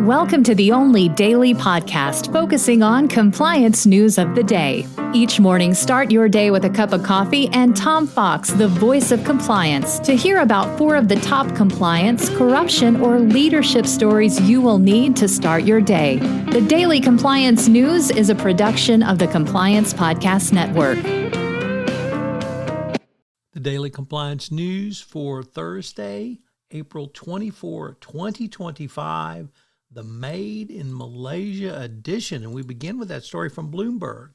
Welcome to the only daily podcast focusing on compliance news of the day. Each morning, start your day with a cup of coffee and Tom Fox, the voice of compliance, to hear about 4 of the top compliance, corruption, or leadership stories you will need to start your day. The Daily Compliance News is a production of the Compliance Podcast Network. The Daily Compliance News for Thursday, April 24, 2025, the Made in Malaysia edition. And we begin with that story from Bloomberg,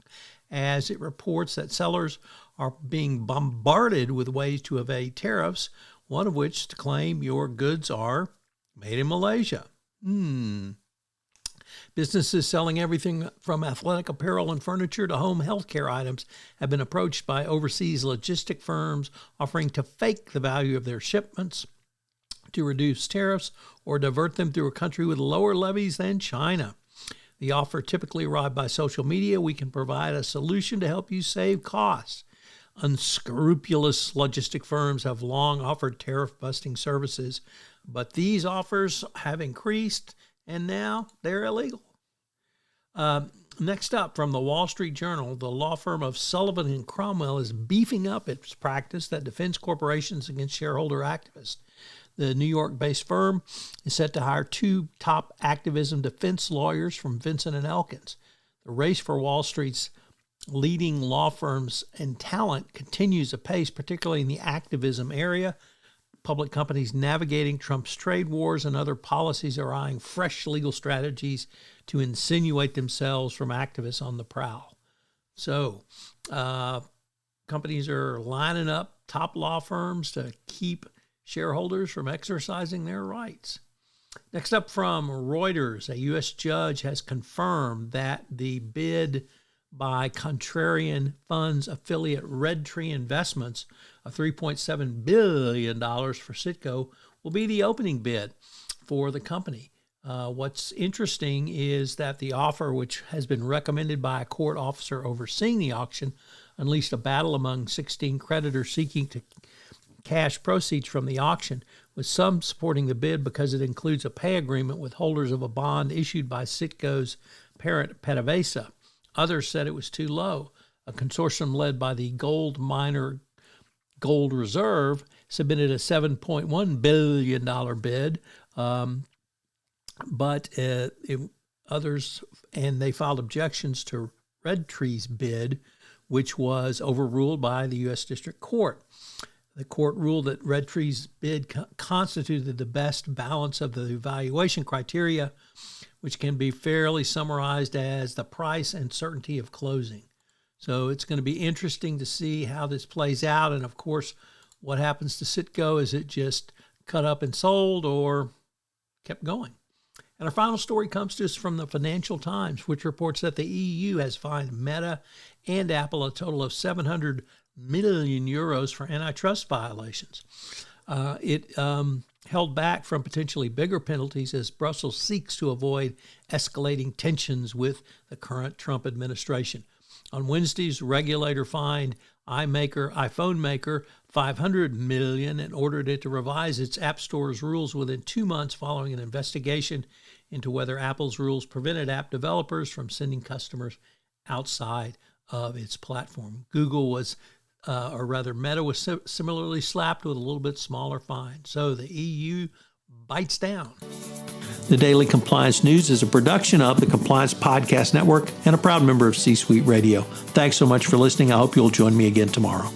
as it reports that sellers are being bombarded with ways to evade tariffs, one of which to claim your goods are made in Malaysia. Businesses selling everything from athletic apparel and furniture to home healthcare items have been approached by overseas logistic firms offering to fake the value of their shipments to reduce tariffs or divert them through a country with lower levies than China. The offer typically arrived by social media. We can provide a solution to help you save costs. Unscrupulous logistic firms have long offered tariff-busting services, but these offers have increased, and now they're illegal. Next up, from the Wall Street Journal, the law firm of Sullivan and Cromwell is beefing up its practice that defends corporations against shareholder activists. The New York-based firm is set to hire 2 top activism defense lawyers from Vincent & Elkins. The race for Wall Street's leading law firms and talent continues apace, particularly in the activism area. Public companies navigating Trump's trade wars and other policies are eyeing fresh legal strategies to insinuate themselves from activists on the prowl. So, companies are lining up top law firms to keep shareholders from exercising their rights. Next up, from Reuters, a U.S. judge has confirmed that the bid by contrarian funds affiliate Red Tree Investments of $3.7 billion for CITGO will be the opening bid for the company. What's interesting is that the offer, which has been recommended by a court officer overseeing the auction, unleashed a battle among 16 creditors seeking to cash proceeds from the auction, with some supporting the bid because it includes a pay agreement with holders of a bond issued by CITGO's parent PDVSA. Others said it was too low. A consortium led by the gold miner Gold Reserve submitted a $7.1 billion bid, but they filed objections to Red Tree's bid, which was overruled by the U.S. District Court. The court ruled that Red Tree's bid constituted the best balance of the evaluation criteria, which can be fairly summarized as the price and certainty of closing. So it's going to be interesting to see how this plays out. And of course, what happens to CITGO? Is it just cut up and sold or kept going? And our final story comes to us from the Financial Times, which reports that the EU has fined Meta and Apple a total of 700 million euros for antitrust violations. It held back from potentially bigger penalties as Brussels seeks to avoid escalating tensions with the current Trump administration. On Wednesday's regulator fined iPhone maker $500 million and ordered it to revise its App Store's rules within 2 months following an investigation into whether Apple's rules prevented app developers from sending customers outside of its platform. Meta was similarly slapped with a little bit smaller fine. So the EU bites down. The Daily Compliance News is a production of the Compliance Podcast Network and a proud member of C-Suite Radio. Thanks so much for listening. I hope you'll join me again tomorrow.